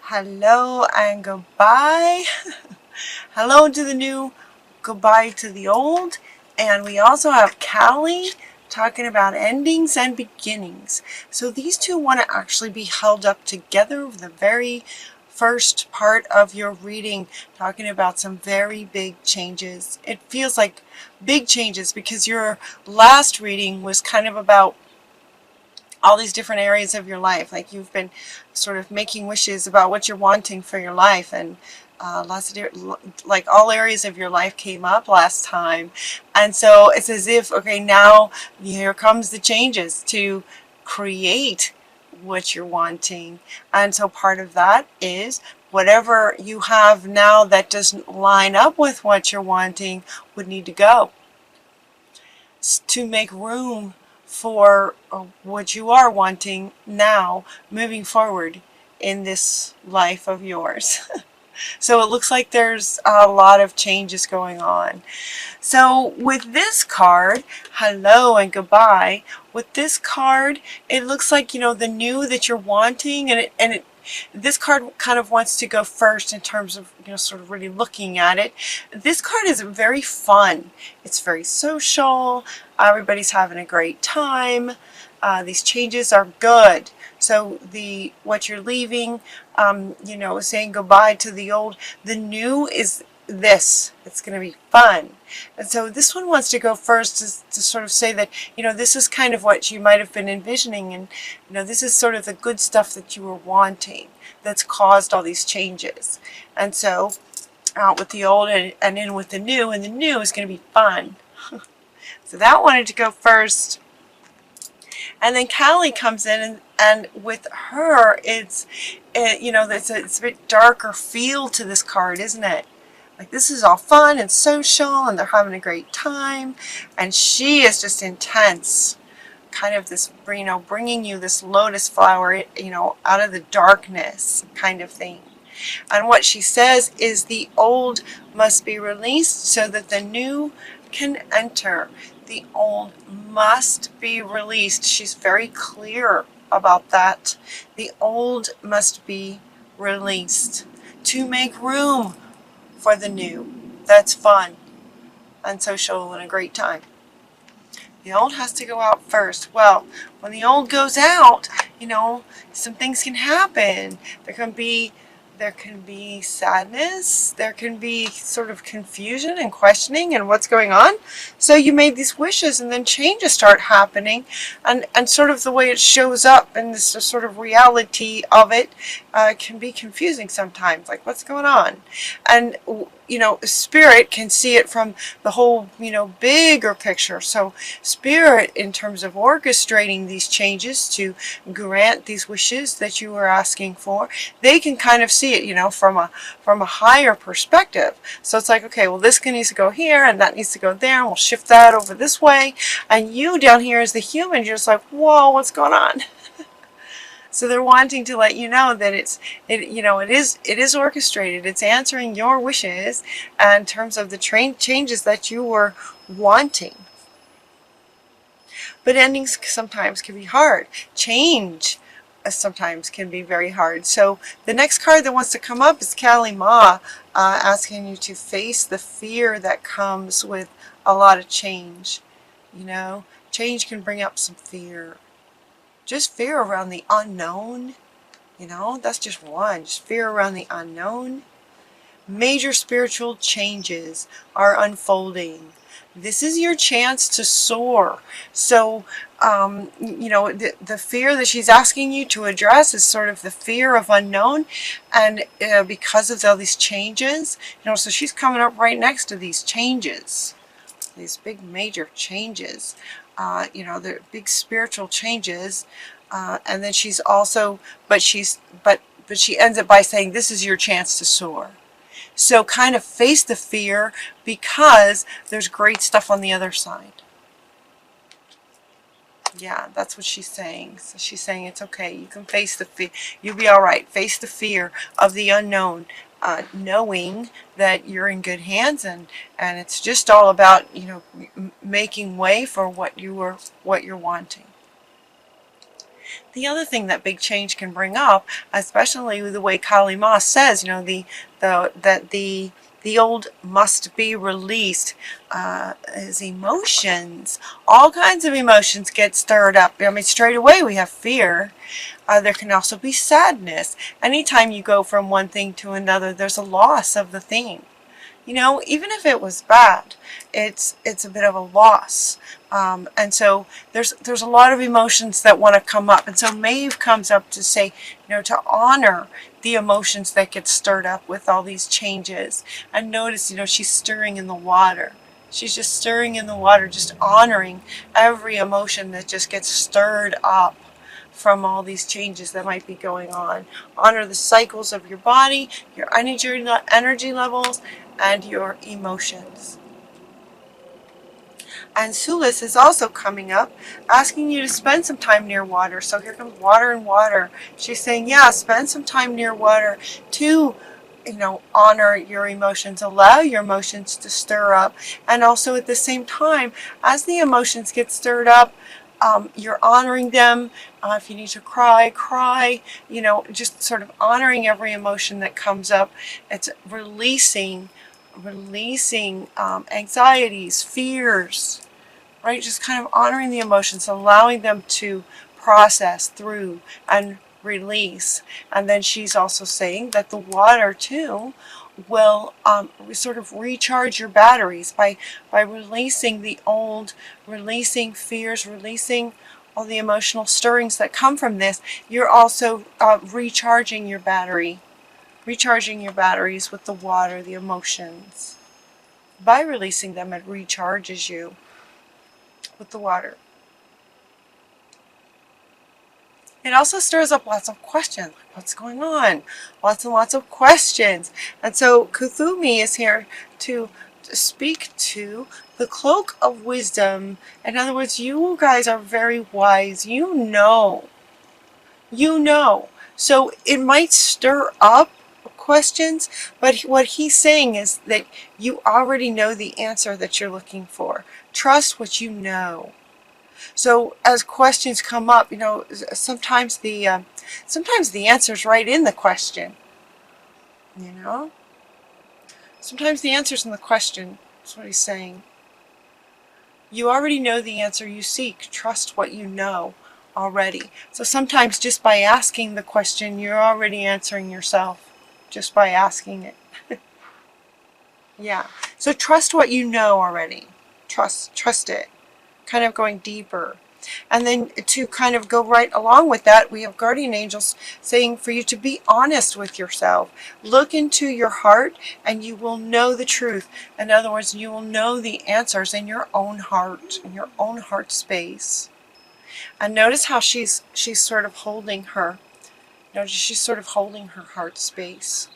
Hello and goodbye. Hello to the new, goodbye to the old. And we also have Callie talking about endings and beginnings. So these two want to actually be held up together with the very first part of your reading, talking about some very big changes. It feels like big changes because your last reading was kind of about all these different areas of your life. Like you've been sort of making wishes about what you're wanting for your life, and lots of like all areas of your life came up last time. And so it's as if, okay, now here comes the changes to create what you're wanting. And so part of that is whatever you have now that doesn't line up with what you're wanting would need to go to make room for what you are wanting now moving forward in this life of yours. So it looks like there's a lot of changes going on. So with this card, hello and goodbye, with this card, it looks like, the new that you're wanting, and this card kind of wants to go first in terms of, sort of really looking at it. This card is very fun. It's very social. Everybody's having a great time. These changes are good. So what you're leaving, saying goodbye to the old, the new is this. It's going to be fun. And so this one wants to go first to sort of say that, this is kind of what you might have been envisioning, and, this is sort of the good stuff that you were wanting that's caused all these changes. And so out with the old and in with the new, and the new is going to be fun. So that wanted to go first. And then Callie comes in, and with her, it's a bit darker feel to this card, isn't it? Like this is all fun and social, and they're having a great time, and she is just intense, kind of this, bringing you this lotus flower, out of the darkness kind of thing. And what she says is the old must be released so that the new can enter. The old must be released. She's very clear about that. The old must be released to make room for the new. That's fun and social and a great time. The old has to go out first. Well, when the old goes out, some things can happen. There can be sadness, there can be sort of confusion and questioning and what's going on. So you made these wishes, and then changes start happening, and sort of the way it shows up and this sort of reality of it can be confusing sometimes, like what's going on. And spirit can see it from the whole bigger picture. So spirit, in terms of orchestrating these changes to grant these wishes that you were asking for, they can kind of see it from a higher perspective. So it's like, okay, well, this needs to go here and that needs to go there, and we'll shift that over this way. And you down here as the human, you're just like, whoa, what's going on? So they're wanting to let you know that it is orchestrated. It's answering your wishes in terms of the changes that you were wanting. But endings sometimes can be hard. Change sometimes can be very hard. So the next card that wants to come up is Kali Ma, asking you to face the fear that comes with a lot of change. Change can bring up some fear. Just fear around the unknown. That's just one. Just fear around the unknown. Major spiritual changes are unfolding. This is your chance to soar. So, the fear that she's asking you to address is sort of the fear of unknown. And because of all these changes, so she's coming up right next to these changes, these big major changes. The big spiritual changes, and then she's also, but she ends it by saying, this is your chance to soar. So kind of face the fear, because there's great stuff on the other side. Yeah, that's what she's saying. So she's saying it's okay. You can face the fear. You'll be all right. Face the fear of the unknown, knowing that you're in good hands, and it's just all about making way for what you're wanting. The other thing that big change can bring up, especially the way Kali Ma says, you know, that the old must be released, is emotions. All kinds of emotions get stirred up. I mean, straight away we have fear. There can also be sadness. Anytime you go from one thing to another, there's a loss of the thing. You know, even if it was bad, it's a bit of a loss. And so there's a lot of emotions that want to come up. And so Maeve comes up to say, you know, to honor the emotions that get stirred up with all these changes. And notice, you know, she's stirring in the water. She's just stirring in the water, just honoring every emotion that just gets stirred up from all these changes that might be going on. Honor the cycles of your body, your energy levels, and your emotions. And Sulis is also coming up, asking you to spend some time near water. So here comes water and water. She's saying, yeah, spend some time near water to, you know, honor your emotions, allow your emotions to stir up. And also at the same time, as the emotions get stirred up, you're honoring them. If you need to cry, cry. You know, just sort of honoring every emotion that comes up. It's releasing anxieties, fears, right? Just kind of honoring the emotions, allowing them to process through and release. And then she's also saying that the water too will sort of recharge your batteries by releasing the old, releasing fears, releasing all the emotional stirrings that come from this. You're also recharging your batteries with the water, the emotions. By releasing them, it recharges you with the water. It also stirs up lots of questions. What's going on? Lots and lots of questions. And so Kuthumi is here to speak to the cloak of wisdom. In other words, you guys are very wise. You know. So it might stir up questions, but what he's saying is that you already know the answer that you're looking for. Trust what you know. So as questions come up, you know, sometimes the answer's right in the question. You know, sometimes the answer's in the question. That's what he's saying. You already know the answer you seek. Trust what you know already. So sometimes just by asking the question, you're already answering yourself just by asking it. Yeah. So trust what you know already. Trust it. Kind of going deeper. And then to kind of go right along with that, we have guardian angels saying for you to be honest with yourself. Look into your heart and you will know the truth. In other words, you will know the answers in your own heart, in your own heart space. And notice how she's sort of holding her. Notice she's sort of holding her heart space.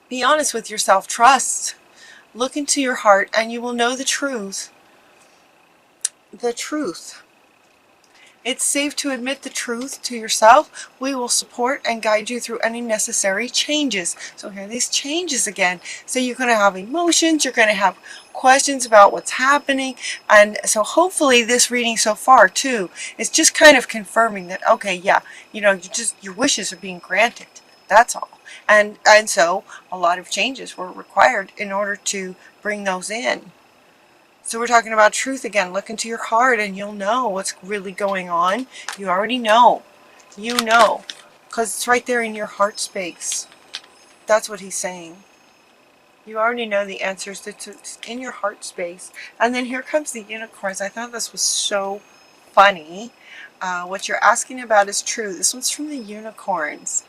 Be honest with yourself. Trust. Look into your heart and you will know the truth. The truth. It's safe to admit the truth to yourself. We will support and guide you through any necessary changes. So here are these changes again. So you're going to have emotions, you're going to have questions about what's happening. And so hopefully this reading so far too is just kind of confirming that, okay, yeah, you know, your wishes are being granted. That's all. And so a lot of changes were required in order to bring those in. So we're talking about truth again. Look into your heart and you'll know what's really going on. You already know. You know. Because it's right there in your heart space. That's what he's saying. You already know the answers. It's in your heart space. And then here comes the unicorns. I thought this was so funny. What you're asking about is true. This one's from the unicorns.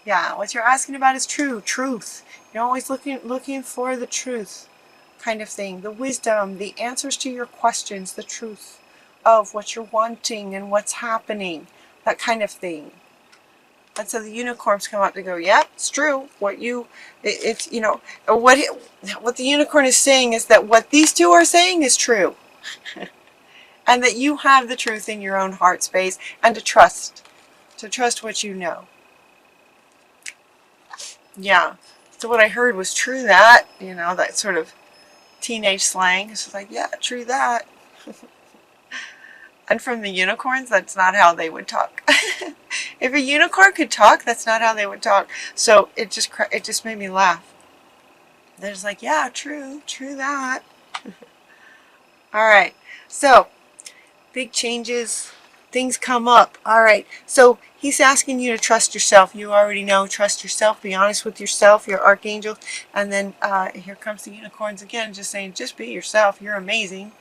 Yeah, what you're asking about is true. Truth. You're always looking for the truth. Kind of thing, the wisdom, the answers to your questions, the truth of what you're wanting and what's happening, that kind of thing. And so the unicorns come up to go, yeah, it's true. What the unicorn is saying is that what these two are saying is true. And that you have the truth in your own heart space and to trust what you know. Yeah. So what I heard was true that, you know, that sort of teenage slang. It's like, yeah, true that. And from the unicorns, that's not how they would talk. If a unicorn could talk, that's not how they would talk. So it just made me laugh. They're just like, yeah, true that. All right, so big changes, things come up. All right, so he's asking you to trust yourself. You already know, trust yourself, be honest with yourself, your archangel. And then here comes the unicorns again, just saying, just be yourself. You're amazing.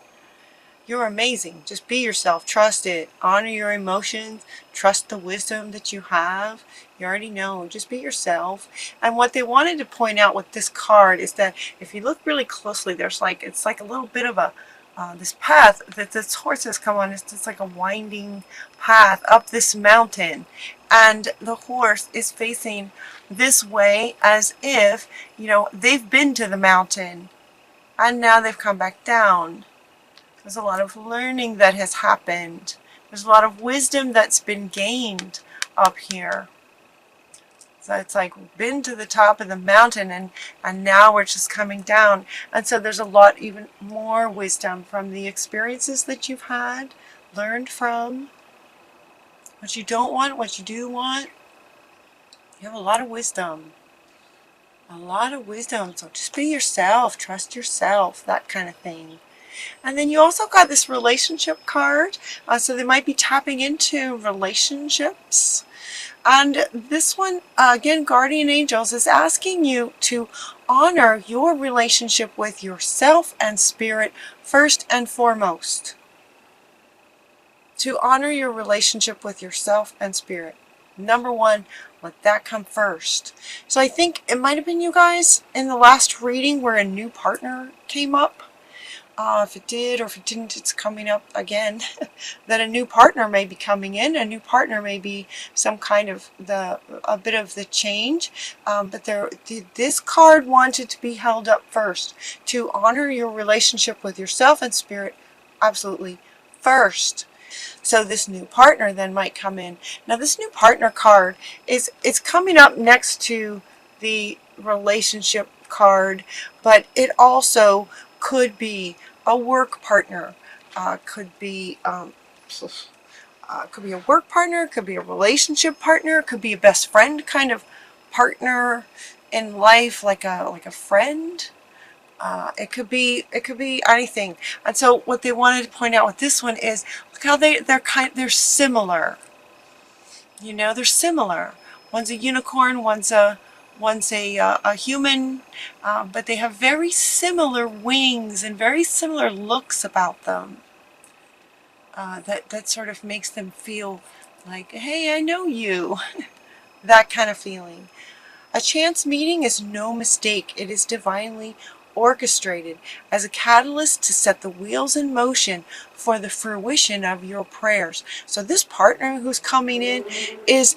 You're amazing. Just be yourself. Trust it. Honor your emotions. Trust the wisdom that you have. You already know. Just be yourself. And what they wanted to point out with this card is that if you look really closely, there's like, it's like a little bit of a, this path that this horse has come on. It's just like a winding path up this mountain. And the horse is facing this way as if, you know, they've been to the mountain and now they've come back down. There's a lot of learning that has happened. There's a lot of wisdom that's been gained up here. So it's like been to the top of the mountain and now we're just coming down. And so there's a lot, even more wisdom from the experiences that you've had, learned from, what you don't want, what you do want. You have a lot of wisdom. A lot of wisdom. So just be yourself, trust yourself, that kind of thing. And then you also got this relationship card, so they might be tapping into relationships. And this one, again, Guardian Angels is asking you to honor your relationship with yourself and spirit first and foremost. To honor your relationship with yourself and spirit. Number one, let that come first. So I think it might have been you guys in the last reading where a new partner came up. If it did or if it didn't, it's coming up again. That a new partner may be coming in. A new partner may be some kind of a bit of the change. But this card wanted to be held up first. To honor your relationship with yourself and spirit absolutely first. So this new partner then might come in. Now this new partner card it's coming up next to the relationship card, but it also could be a work partner, could be a work partner, could be a relationship partner, could be a best friend kind of partner in life, like a friend. It could be anything. And so what they wanted to point out with this one is look how they're similar. You know, they're similar. One's a unicorn, one's a human, but they have very similar wings and very similar looks about them. That sort of makes them feel like, hey, I know you. That kind of feeling. A chance meeting is no mistake. It is divinely orchestrated as a catalyst to set the wheels in motion for the fruition of your prayers. So this partner who's coming in is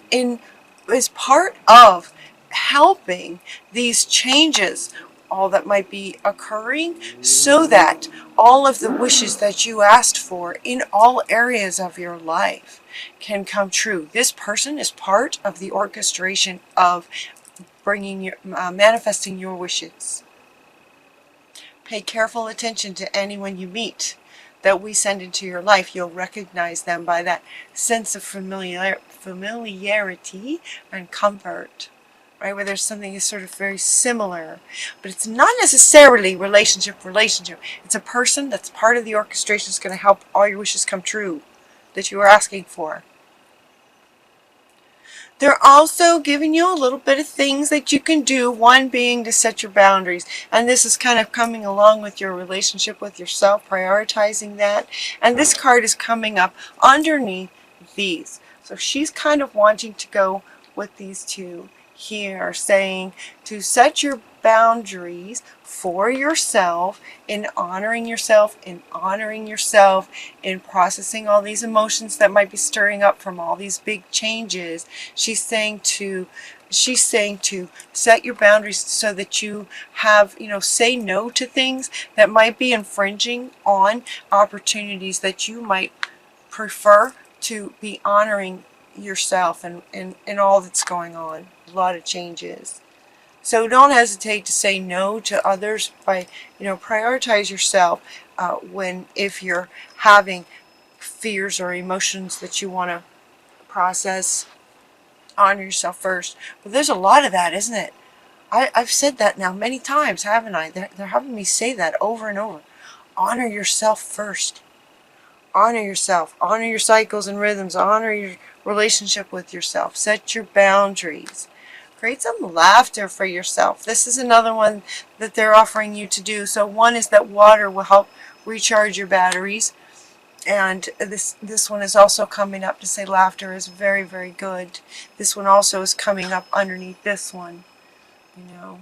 part of helping these changes, all that might be occurring, so that all of the wishes that you asked for in all areas of your life can come true. This person is part of the orchestration of manifesting your wishes. Pay careful attention to anyone you meet that we send into your life. You'll recognize them by that sense of familiarity and comfort, right? Where there's something is sort of very similar, but it's not necessarily relationship. It's a person that's part of the orchestration that's going to help all your wishes come true that you are asking for. They're also giving you a little bit of things that you can do, one being to set your boundaries. And this is kind of coming along with your relationship with yourself, prioritizing that. And this card is coming up underneath these. So she's kind of wanting to go with these two here, saying to set your boundaries for yourself, in honoring yourself, in processing all these emotions that might be stirring up from all these big changes. She's saying to set your boundaries so that you have, say no to things that might be infringing on opportunities that you might prefer to be honoring yourself and all that's going on. A lot of changes. So don't hesitate to say no to others by, prioritize yourself if you're having fears or emotions that you want to process. Honor yourself first. But there's a lot of that, isn't it? I've said that now many times, haven't I? They're having me say that over and over. Honor yourself first. Honor yourself. Honor your cycles and rhythms. Honor your relationship with yourself. Set your boundaries. Create some laughter for yourself. This is another one that they're offering you to do. So one is that water will help recharge your batteries. And this one is also coming up to say laughter is very, very good. This one also is coming up underneath this one, you know.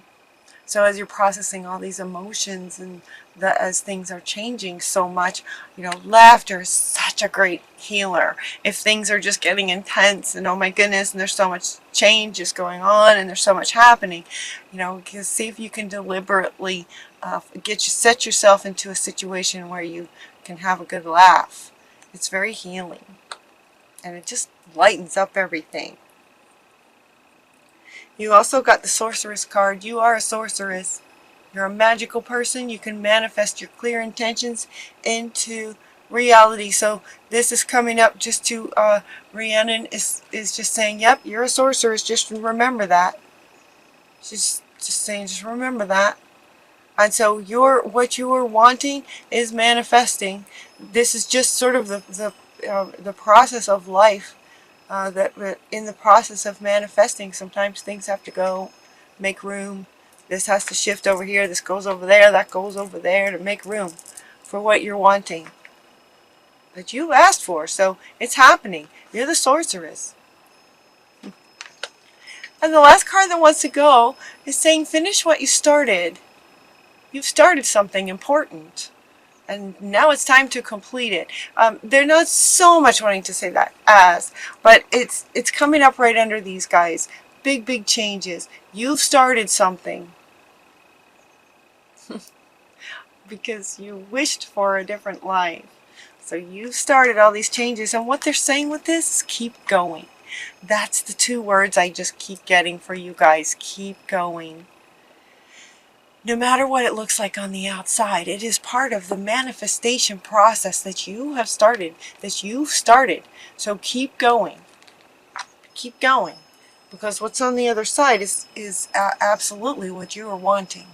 So as you're processing all these emotions and as things are changing so much, you know, laughter is such a great healer. If things are just getting intense and oh my goodness, and there's so much change is going on and there's so much happening, you know, see if you can deliberately set yourself into a situation where you can have a good laugh. It's very healing and it just lightens up everything. You also got the Sorceress card. You are a sorceress. You're a magical person. You can manifest your clear intentions into reality. So this is coming up just to Rhiannon is just saying, yep, you're a sorceress. Just remember that. She's just saying, just remember that. And so what you are wanting is manifesting. This is just sort of the process of life. That in the process of manifesting, sometimes things have to go, make room. This has to shift over here, this goes over there, that goes over there to make room for what you're wanting. That you asked for, so it's happening. You're the sorceress. And the last card that wants to go is saying finish what you started. You've started something important. And now it's time to complete it. They're not so much wanting to say that but it's coming up right under these guys. Big, big changes. You've started something. Because you wished for a different life. So you've started all these changes. And what they're saying with this is keep going. That's the two words I just keep getting for you guys. Keep going. No matter what it looks like on the outside, it is part of the manifestation process that you have started, that you've started. So keep going. Keep going. Because what's on the other side is absolutely what you are wanting.